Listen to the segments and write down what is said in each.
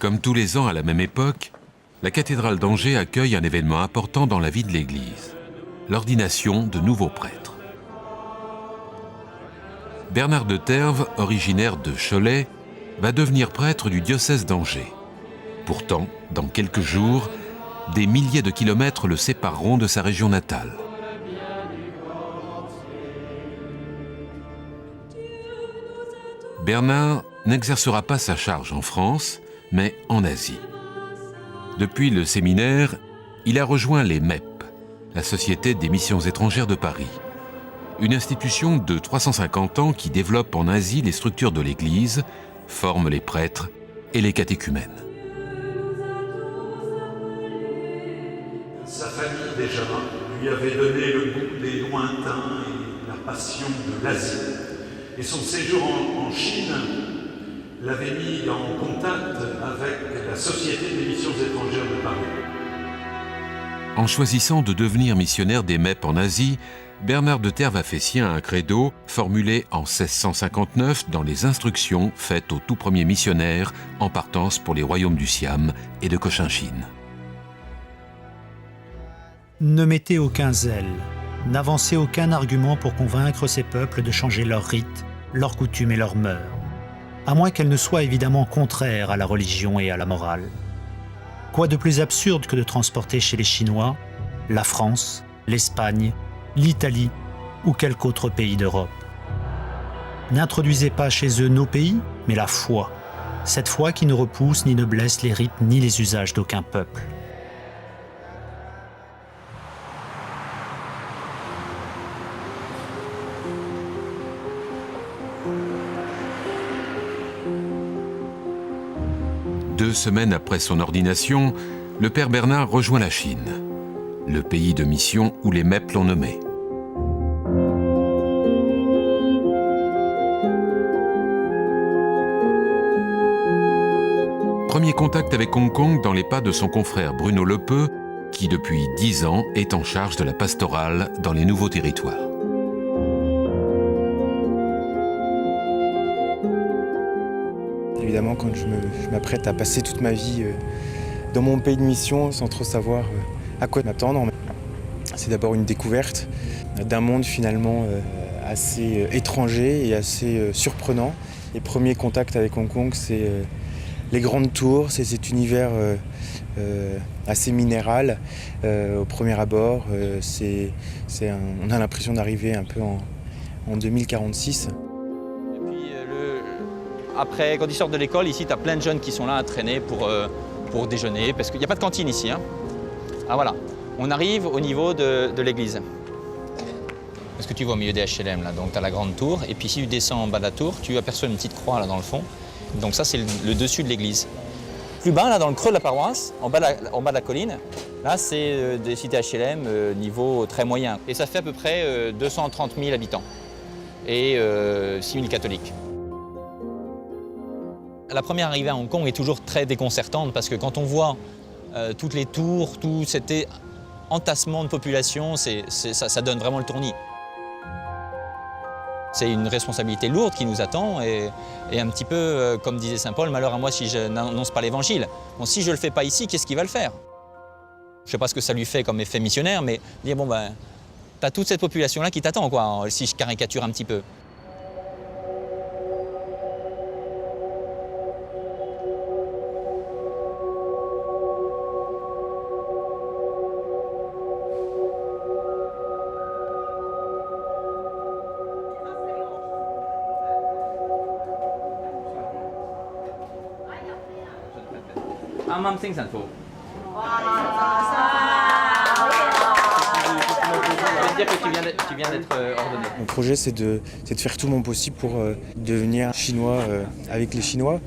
Comme tous les ans à la même époque, la cathédrale d'Angers accueille un événement important dans la vie de l'Église, l'ordination de nouveaux prêtres. Bernard de Terves, originaire de Cholet, va devenir prêtre du diocèse d'Angers. Pourtant, dans quelques jours, des milliers de kilomètres le sépareront de sa région natale. Bernard n'exercera pas sa charge en France, mais en Asie. Depuis le séminaire, il a rejoint les MEP, la Société des missions étrangères de Paris, une institution de 350 ans qui développe en Asie les structures de l'Église, forme les prêtres et les catéchumènes. Sa famille déjà lui avait donné le goût des lointains et la passion de l'Asie. Et son séjour en Chine l'avait mis en contact avec la Société des missions étrangères de Paris. En choisissant de devenir missionnaire des MEP en Asie, Bernard de Terves a fait sien un credo formulé en 1659 dans les instructions faites aux tout premiers missionnaires en partance pour les royaumes du Siam et de Cochinchine. Ne mettez aucun zèle, n'avancez aucun argument pour convaincre ces peuples de changer leurs rites, leurs coutumes et leurs mœurs, à moins qu'elles ne soient évidemment contraires à la religion et à la morale. Quoi de plus absurde que de transporter chez les Chinois la France, l'Espagne, l'Italie ou quelque autre pays d'Europe? N'introduisez pas chez eux nos pays, mais la foi, cette foi qui ne repousse ni ne blesse les rites ni les usages d'aucun peuple. Deux semaines après son ordination, le père Bernard rejoint la Chine, le pays de mission où les MEP l'ont nommé. Premier contact avec Hong Kong dans les pas de son confrère Bruno Lepeu, qui depuis 10 ans est en charge de la pastorale dans les nouveaux territoires. Évidemment, quand je m'apprête à passer toute ma vie dans mon pays de mission sans trop savoir à quoi m'attendre, c'est d'abord une découverte d'un monde finalement assez étranger et assez surprenant. Les premiers contacts avec Hong Kong, c'est les grandes tours, c'est cet univers assez minéral au premier abord. On a l'impression d'arriver un peu en 2046. Après, quand ils sortent de l'école, ici, tu as plein de jeunes qui sont là à traîner pour déjeuner, parce qu'il n'y a pas de cantine ici. Hein. Ah voilà, on arrive au niveau de l'église. Ce que tu vois au milieu des HLM, là, donc tu as la grande tour, et puis si tu descends en bas de la tour, tu aperçois une petite croix là dans le fond. Donc ça, c'est le dessus de l'église. Plus bas, là, dans le creux de la paroisse, en bas de la colline, là, c'est des cités HLM niveau très moyen. Et ça fait à peu près 230 000 habitants et 6 000 catholiques. La première arrivée à Hong Kong est toujours très déconcertante parce que quand on voit toutes les tours, tout cet entassement de population, ça donne vraiment le tournis. C'est une responsabilité lourde qui nous attend et un petit peu, comme disait saint Paul, malheur à moi si je n'annonce pas l'évangile. Bon, si je ne le fais pas ici, qu'est-ce qu'il va le faire? Je ne sais pas ce que ça lui fait comme effet missionnaire, mais dire bon ben, tu as toute cette population-là qui t'attend, quoi, si je caricature un petit peu. Dire que tu viens d'être ordonné. Mon projet, c'est de faire tout mon possible pour devenir chinois avec les Chinois.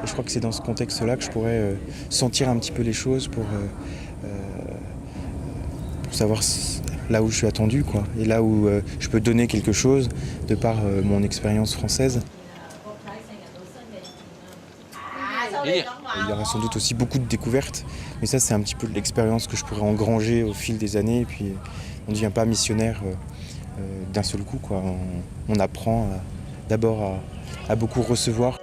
Et je crois que c'est dans ce contexte-là que je pourrais sentir un petit peu les choses pour savoir là où je suis attendu, quoi, et là où je peux donner quelque chose de par mon expérience française. Il y aura sans doute aussi beaucoup de découvertes, mais ça c'est un petit peu l'expérience que je pourrais engranger au fil des années. Et puis on ne devient pas missionnaire d'un seul coup, quoi. On apprend d'abord à beaucoup recevoir.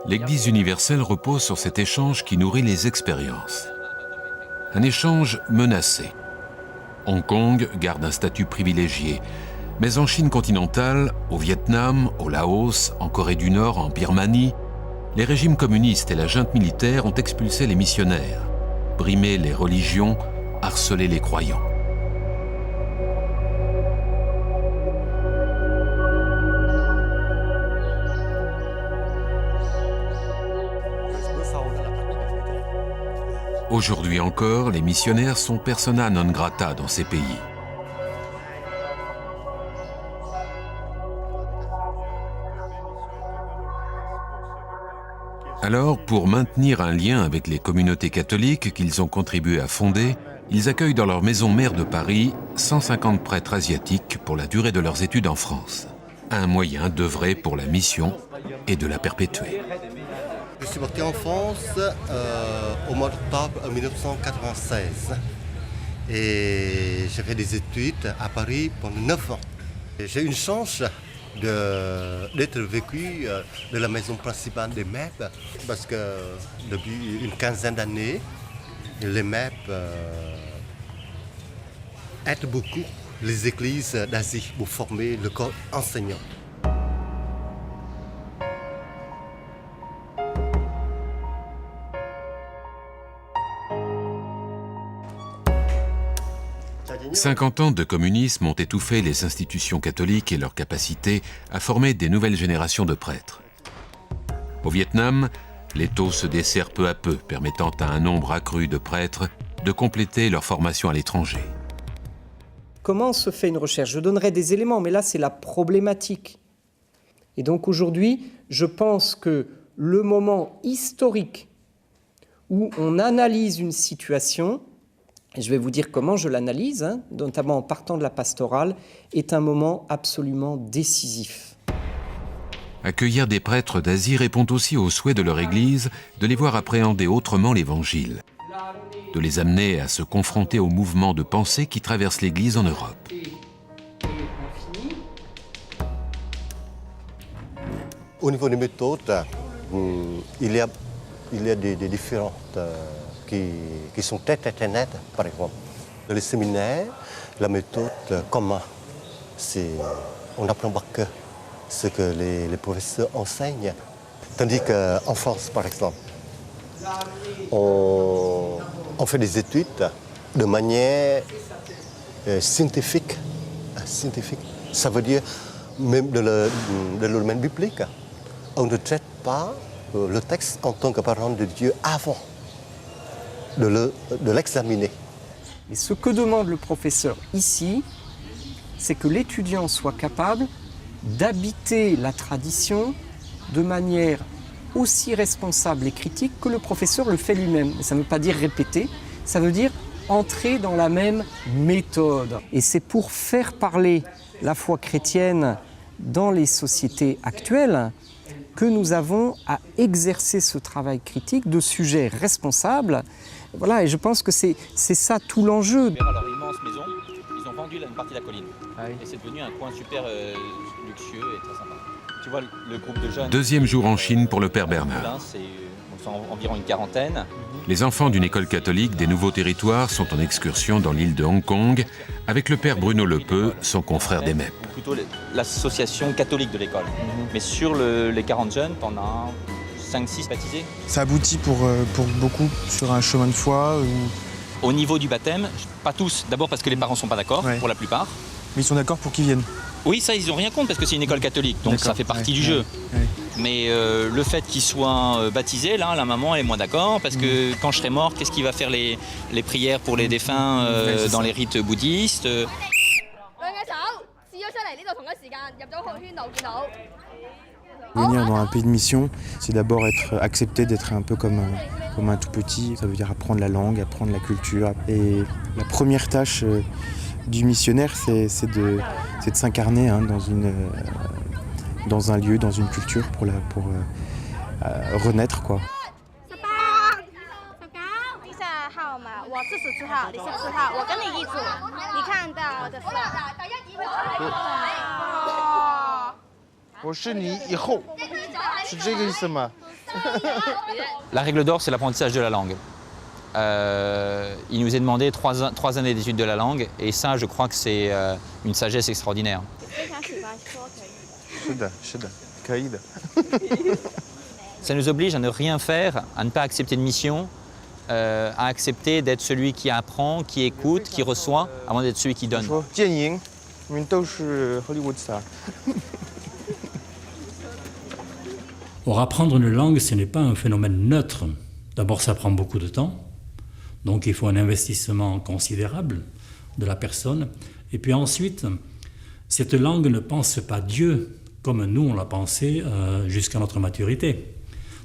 L'Église universelle repose sur cet échange qui nourrit les expériences. Un échange menacé. Hong Kong garde un statut privilégié, mais en Chine continentale, au Vietnam, au Laos, en Corée du Nord, en Birmanie, les régimes communistes et la junte militaire ont expulsé les missionnaires, brimé les religions, harcelé les croyants. Aujourd'hui encore, les missionnaires sont persona non grata dans ces pays. Alors, pour maintenir un lien avec les communautés catholiques qu'ils ont contribué à fonder, ils accueillent dans leur maison mère de Paris 150 prêtres asiatiques pour la durée de leurs études en France. Un moyen d'œuvrer pour la mission et de la perpétuer. Je suis parti en France au mois d'octobre 1996 et j'ai fait des études à Paris pendant 9 ans. J'ai eu une chance d'être vécu de la maison principale des MEP parce que depuis une quinzaine d'années, les MEP aident beaucoup les églises d'Asie pour former le corps enseignant. « 50 ans de communisme ont étouffé les institutions catholiques et leur capacité à former des nouvelles générations de prêtres. Au Vietnam, l'étau se dessert peu à peu, permettant à un nombre accru de prêtres de compléter leur formation à l'étranger. Comment se fait une recherche? Je donnerai des éléments, mais là, c'est la problématique. Et donc aujourd'hui, je pense que le moment historique où on analyse une situation, et je vais vous dire comment je l'analyse, notamment en partant de la pastorale, est un moment absolument décisif. Accueillir des prêtres d'Asie répond aussi au souhait de leur Église de les voir appréhender autrement l'Évangile, de les amener à se confronter aux mouvements de pensée qui traversent l'Église en Europe. Au niveau des méthodes, il y a des différentes qui sont tête à tête, par exemple. Dans les séminaires, la méthode commune, c'est on apprend par cœur ce que les professeurs enseignent. Tandis qu'en France, par exemple, on fait des études de manière scientifique. Ça veut dire, même dans le domaine biblique, on ne traite pas le texte en tant que parole de Dieu avant de l'examiner. Et ce que demande le professeur ici, c'est que l'étudiant soit capable d'habiter la tradition de manière aussi responsable et critique que le professeur le fait lui-même. Ça ne veut pas dire répéter, ça veut dire entrer dans la même méthode. Et c'est pour faire parler la foi chrétienne dans les sociétés actuelles que nous avons à exercer ce travail critique de sujets responsables. Voilà, et je pense que c'est ça tout l'enjeu. Leur immense maison, ils ont vendu une partie de la colline. Ah oui. Et c'est devenu un coin super luxueux et très sympa. Tu vois le groupe de jeunes. Deuxième jour en Chine pour le Père Bernard. Là, c'est environ une quarantaine. Les enfants d'une école catholique des Nouveaux Territoires sont en excursion dans l'île de Hong Kong avec le Père Bruno Lepeu, son confrère des MEP. Ou plutôt l'association catholique de l'école. Mais sur les 40 jeunes, t'en as 5-6 baptisés. Ça aboutit pour beaucoup sur un chemin de foi Au niveau du baptême, pas tous. D'abord parce que les parents ne sont pas d'accord, pour la plupart. Mais ils sont d'accord pour qu'ils viennent. Oui, ça, ils n'ont rien contre parce que c'est une école catholique, donc ça fait partie du jeu. Mais le fait qu'ils soient baptisés, là, la maman elle est moins d'accord parce que quand je serai mort, qu'est-ce qui va faire les prières pour les défunts dans les rites bouddhistes Venir dans un pays de mission, c'est d'abord être accepté d'être un peu comme un tout petit. Ça veut dire apprendre la langue, apprendre la culture. Et la première tâche du missionnaire, c'est de s'incarner dans un lieu, dans une culture pour renaître, quoi. La règle d'or, c'est l'apprentissage de la langue. Il nous est demandé 3 années d'études de la langue, et ça, je crois que c'est une sagesse extraordinaire. Ça nous oblige à ne rien faire, à ne pas accepter de mission, à accepter d'être celui qui apprend, qui écoute, qui reçoit, avant d'être celui qui donne. Or, apprendre une langue, ce n'est pas un phénomène neutre. D'abord, ça prend beaucoup de temps, donc il faut un investissement considérable de la personne. Et puis ensuite, cette langue ne pense pas Dieu comme nous on l'a pensé jusqu'à notre maturité.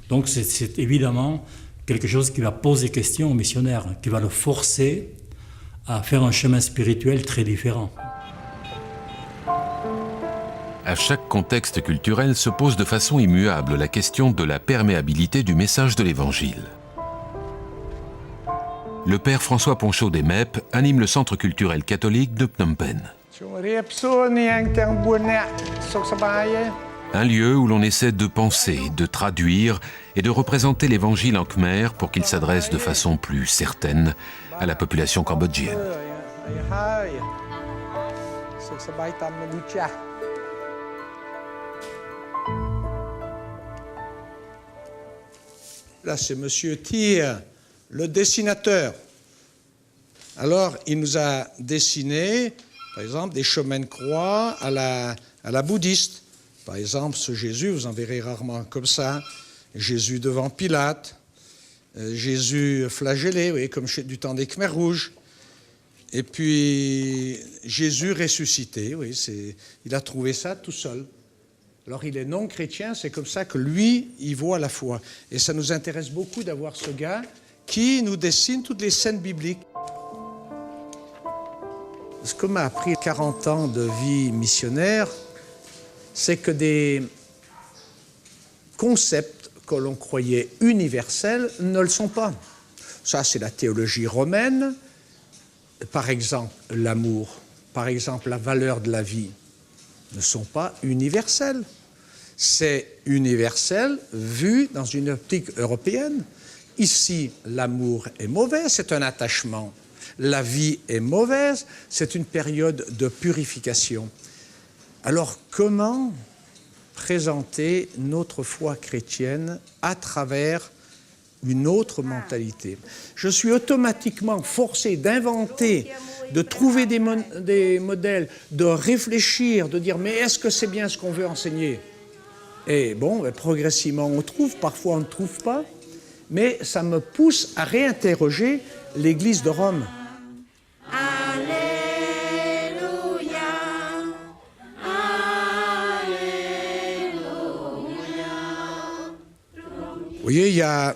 Donc c'est évidemment quelque chose qui va poser question au missionnaire, qui va le forcer à faire un chemin spirituel très différent. À chaque contexte culturel se pose de façon immuable la question de la perméabilité du message de l'Évangile. Le père François Ponchaud des MEP anime le centre culturel catholique de Phnom Penh. Un lieu où l'on essaie de penser, de traduire et de représenter l'Évangile en khmer pour qu'il s'adresse de façon plus certaine à la population cambodgienne. Là, c'est Monsieur Thier, le dessinateur. Alors, il nous a dessiné, par exemple, des chemins de croix à la bouddhiste. Par exemple, ce Jésus, vous en verrez rarement comme ça. Jésus devant Pilate, Jésus flagellé, vous voyez, comme du temps des Khmers rouges. Et puis, Jésus ressuscité, oui, il a trouvé ça tout seul. Alors, il est non chrétien, c'est comme ça que lui, il voit la foi. Et ça nous intéresse beaucoup d'avoir ce gars qui nous dessine toutes les scènes bibliques. Ce que m'a appris 40 ans de vie missionnaire, c'est que des concepts que l'on croyait universels ne le sont pas. Ça, c'est la théologie romaine. Par exemple, l'amour, par exemple, la valeur de la vie, ne sont pas universels. C'est universel vu dans une optique européenne. Ici, l'amour est mauvais, c'est un attachement. La vie est mauvaise, c'est une période de purification. Alors, comment présenter notre foi chrétienne à travers une autre mentalité? Je suis automatiquement forcé d'inventer, de trouver des modèles, de réfléchir, de dire « mais est-ce que c'est bien ce qu'on veut enseigner ?» Et bon, progressivement on trouve, parfois on ne trouve pas, mais ça me pousse à réinterroger l'Église de Rome. Vous voyez, il y a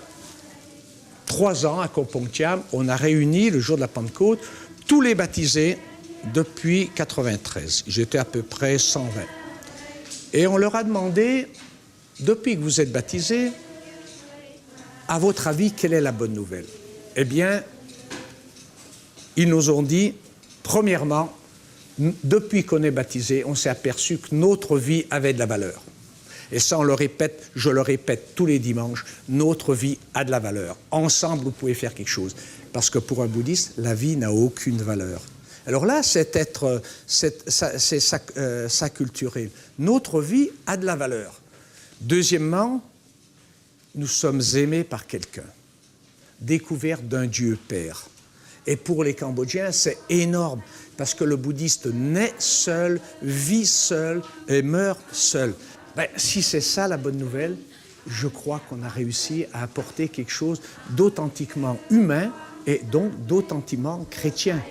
3 ans, à Koh Pong Cham, on a réuni, le jour de la Pentecôte, tous les baptisés depuis 93. Ils étaient à peu près 120. Et on leur a demandé, depuis que vous êtes baptisés, à votre avis, quelle est la bonne nouvelle? Eh bien, ils nous ont dit, premièrement, depuis qu'on est baptisés, on s'est aperçu que notre vie avait de la valeur. Et ça, on le répète, je le répète tous les dimanches, notre vie a de la valeur. Ensemble, vous pouvez faire quelque chose. Parce que pour un bouddhiste, la vie n'a aucune valeur. Alors là, c'est s'acculturer. Notre vie a de la valeur. Deuxièmement, nous sommes aimés par quelqu'un, découverts d'un Dieu Père. Et pour les Cambodgiens, c'est énorme, parce que le bouddhiste naît seul, vit seul et meurt seul. Ben, si c'est ça la bonne nouvelle, je crois qu'on a réussi à apporter quelque chose d'authentiquement humain et donc d'authentiquement chrétien.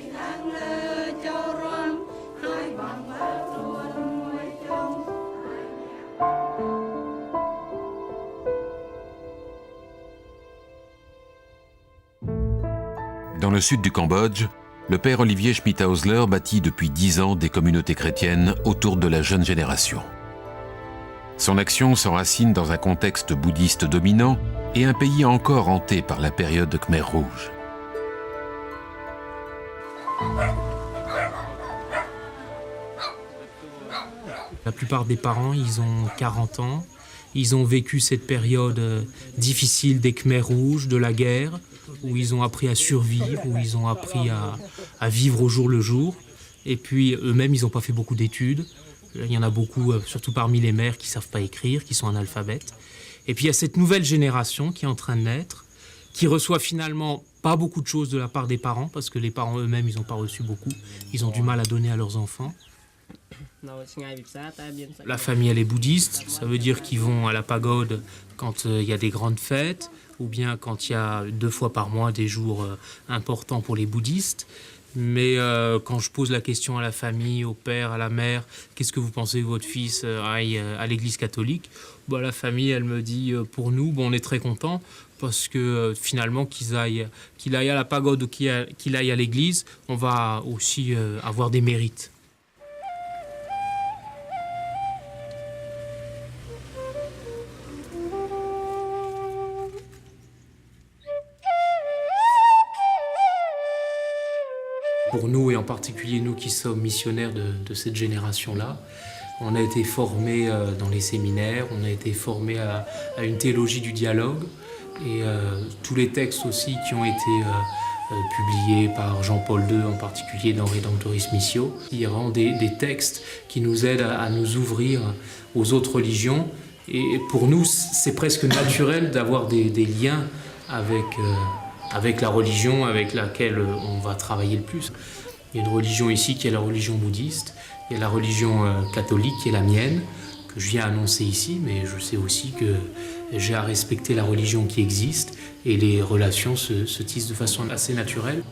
Dans le sud du Cambodge, le père Olivier Schmitthausler bâtit depuis 10 ans des communautés chrétiennes autour de la jeune génération. Son action s'enracine dans un contexte bouddhiste dominant et un pays encore hanté par la période Khmer rouge. La plupart des parents, ils ont 40 ans Ils ont vécu cette période difficile des Khmers rouges, de la guerre, où ils ont appris à survivre, où ils ont appris à vivre au jour le jour. Et puis eux-mêmes, ils n'ont pas fait beaucoup d'études. Il y en a beaucoup, surtout parmi les mères, qui ne savent pas écrire, qui sont analphabètes. Et puis il y a cette nouvelle génération qui est en train de naître, qui reçoit finalement pas beaucoup de choses de la part des parents, parce que les parents eux-mêmes, ils n'ont pas reçu beaucoup. Ils ont du mal à donner à leurs enfants. La famille, elle est bouddhiste, ça veut dire qu'ils vont à la pagode quand il y a des grandes fêtes, ou bien quand il y a 2 fois par mois des jours importants pour les bouddhistes. Mais quand je pose la question à la famille, au père, à la mère, qu'est-ce que vous pensez que votre fils aille à l'église catholique? La famille, elle me dit, pour nous, on est très contents, parce que finalement, qu'il aille à la pagode ou qu'il aille à l'église, on va aussi avoir des mérites. Pour nous, et en particulier nous qui sommes missionnaires de cette génération-là, on a été formés dans les séminaires, on a été formés à une théologie du dialogue, et tous les textes aussi qui ont été publiés par Jean-Paul II, en particulier dans Redemptoris Missio. Il y a vraiment des textes qui nous aident à nous ouvrir aux autres religions, et pour nous, c'est presque naturel d'avoir des liens avec la religion avec laquelle on va travailler le plus. Il y a une religion ici qui est la religion bouddhiste, il y a la religion catholique qui est la mienne, que je viens annoncer ici, mais je sais aussi que j'ai à respecter la religion qui existe et les relations se tissent de façon assez naturelle.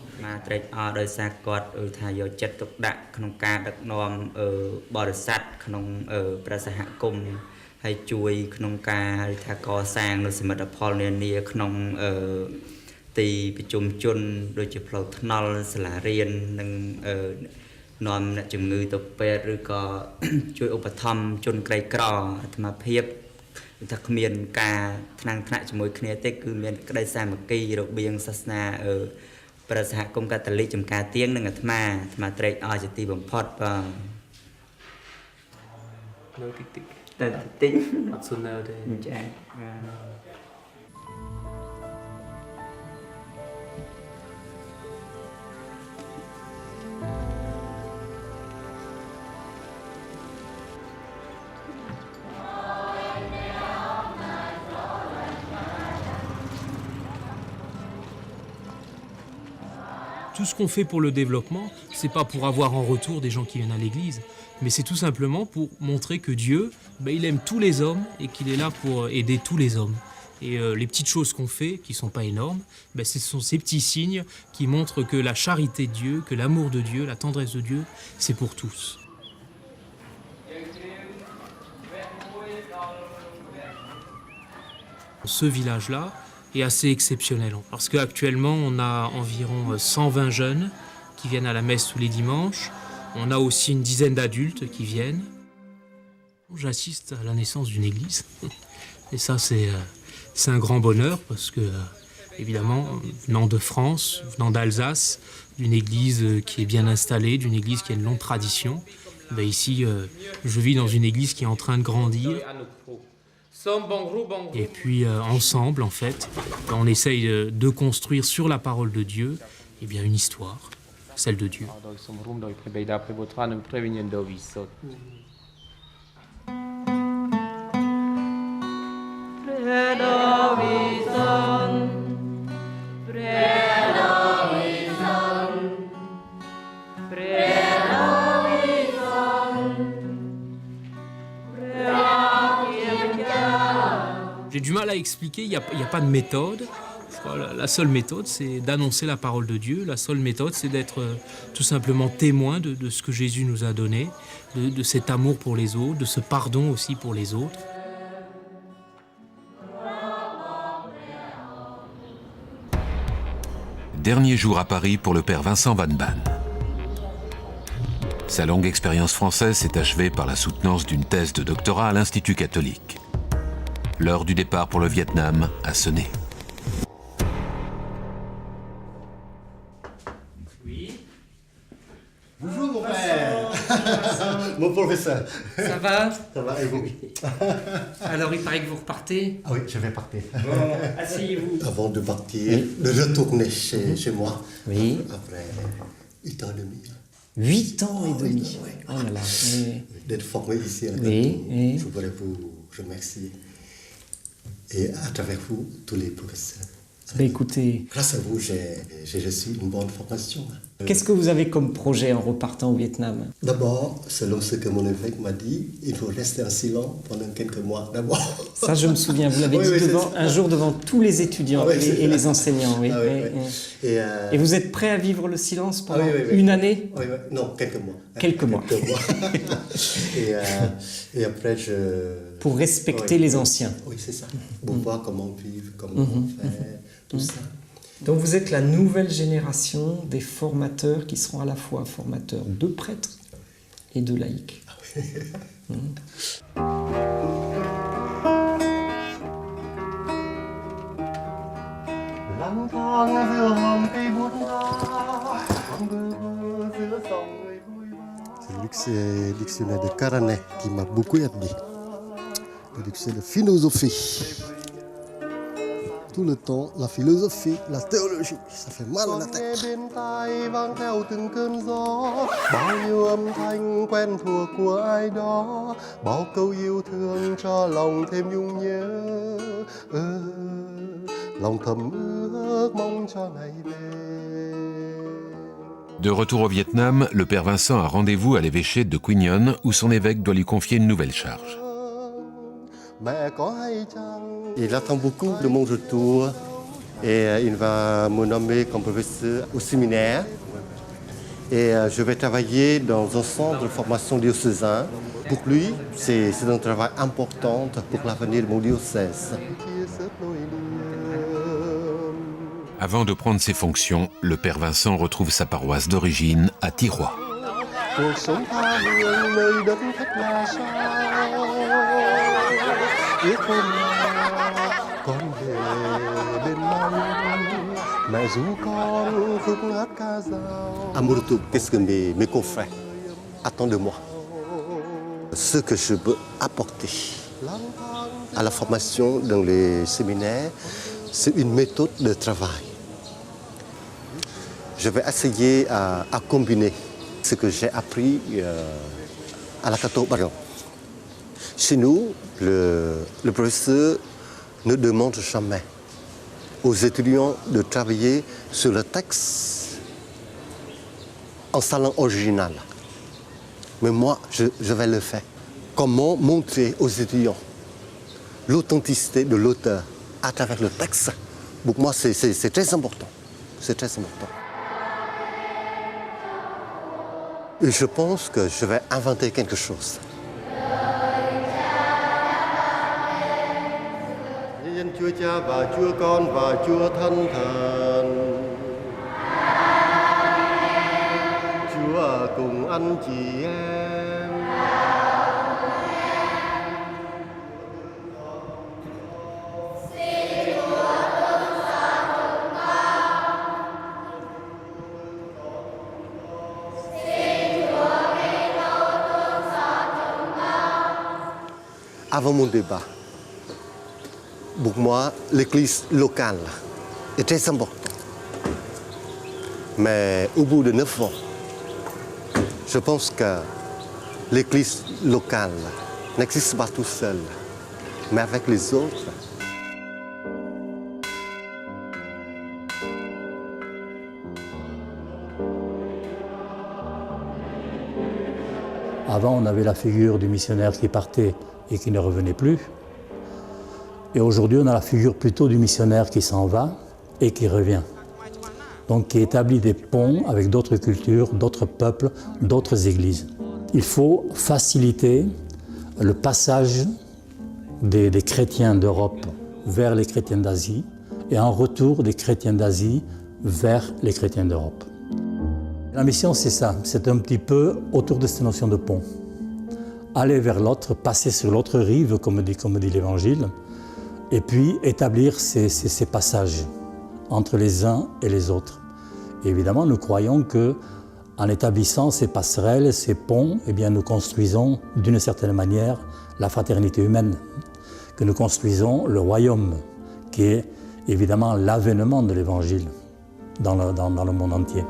Tout ce qu'on fait pour le développement, c'est pas pour avoir en retour des gens qui viennent à l'église, mais c'est tout simplement pour montrer que Dieu, il aime tous les hommes et qu'il est là pour aider tous les hommes. Et les petites choses qu'on fait, qui sont pas énormes, ce sont ces petits signes qui montrent que la charité de Dieu, que l'amour de Dieu, la tendresse de Dieu, c'est pour tous. Ce village-là est assez exceptionnel, parce qu'actuellement, on a environ 120 jeunes qui viennent à la messe tous les dimanches. On a aussi une dizaine d'adultes qui viennent. J'assiste à la naissance d'une église. Et ça, c'est un grand bonheur, parce que, évidemment, venant de France, venant d'Alsace, d'une église qui est bien installée, d'une église qui a une longue tradition, ici, je vis dans une église qui est en train de grandir. Et puis ensemble, en fait, on essaye de construire sur la parole de Dieu une histoire, celle de Dieu. J'ai du mal à expliquer, il n'y a pas de méthode. La seule méthode, c'est d'annoncer la parole de Dieu. La seule méthode, c'est d'être tout simplement témoin de ce que Jésus nous a donné, de cet amour pour les autres, de ce pardon aussi pour les autres. Dernier jour à Paris pour le père Vincent Van Ban. Sa longue expérience française s'est achevée par la soutenance d'une thèse de doctorat à l'Institut catholique. L'heure du départ pour le Vietnam a sonné. Bonjour mon père. mon professeur. Ça va? Ça va et vous? Alors, il paraît que vous repartez? Ah oui, je vais partir. Bon, asseyez-vous. Avant de partir, de retourner chez moi. Oui. Après 8 ans et demi. 8 ans et demi. Oui. Oh là là. Oui. D'être formé ici à la Oui. je voudrais vous remercier. Et à travers vous, tous les professeurs. Ben écoutez, Grâce à vous, j'ai reçu une bonne formation. qu'est-ce que vous avez comme projet en repartant au Vietnam? D'abord, selon ce que mon évêque m'a dit, il faut rester en silence pendant quelques mois. D'abord. Ça, je me souviens, vous l'avez Oui, dit oui, un jour devant tous les étudiants et les enseignants. Oui, Ah oui, oui, oui. oui. Et vous êtes prêt à vivre le silence pendant une année? Oui, oui. Non, quelques mois. Quelques mois. Et après, Pour respecter les anciens. Oui, c'est ça. Pour voir comment vivre, comment faire, tout ça. Donc vous êtes la nouvelle génération des formateurs qui seront à la fois formateurs de prêtres et de laïcs. C'est le dictionnaire de Caranet qui m'a beaucoup aidé. Le dictionnaire de philosophie. Tout le temps, la philosophie, la théologie, ça fait mal à la tête. De retour au Vietnam, le père Vincent a rendez-vous à l'évêché de Quy Nhon où son évêque doit lui confier une nouvelle charge. Il attend beaucoup de mon retour et il va me nommer comme professeur au séminaire. Et je vais travailler dans un centre de formation diocésain. Pour lui, c'est un travail important pour l'avenir de mon diocèse. Avant de prendre ses fonctions, le père Vincent retrouve sa paroisse d'origine à Thiroye. Amour, qu'est-ce que mes confrères attendent de moi? Ce que je peux apporter à la formation dans les séminaires, c'est une méthode de travail. Je vais essayer à combiner ce que j'ai appris à la Cateau Baron. Chez nous, le professeur ne demande jamais aux étudiants de travailler sur le texte en sa langue originale. Mais moi, je vais le faire. Comment montrer aux étudiants l'authenticité de l'auteur à travers le texte? Pour moi, c'est très important. C'est très important. Et je pense que je vais inventer quelque chose. Chúa Cha và Chúa Con và Chúa Thánh Thần. Chúa cùng anh chị em. Avant mon débat, pour moi, l'église locale est très importante. Mais au bout de 9 ans, je pense que l'église locale n'existe pas tout seul, mais avec les autres. Avant, on avait la figure du missionnaire qui partait et qui ne revenait plus. Et aujourd'hui, on a la figure plutôt du missionnaire qui s'en va et qui revient. Donc qui établit des ponts avec d'autres cultures, d'autres peuples, d'autres églises. Il faut faciliter le passage des chrétiens d'Europe vers les chrétiens d'Asie et en retour des chrétiens d'Asie vers les chrétiens d'Europe. La mission, c'est ça, c'est un petit peu autour de cette notion de pont. Aller vers l'autre, passer sur l'autre rive, comme dit l'Évangile, et puis établir ces passages entre les uns et les autres. Et évidemment, nous croyons qu'à En établissant ces passerelles, ces ponts, eh bien, nous construisons d'une certaine manière la fraternité humaine, que nous construisons le royaume, qui est évidemment l'avènement de l'Évangile dans le monde entier.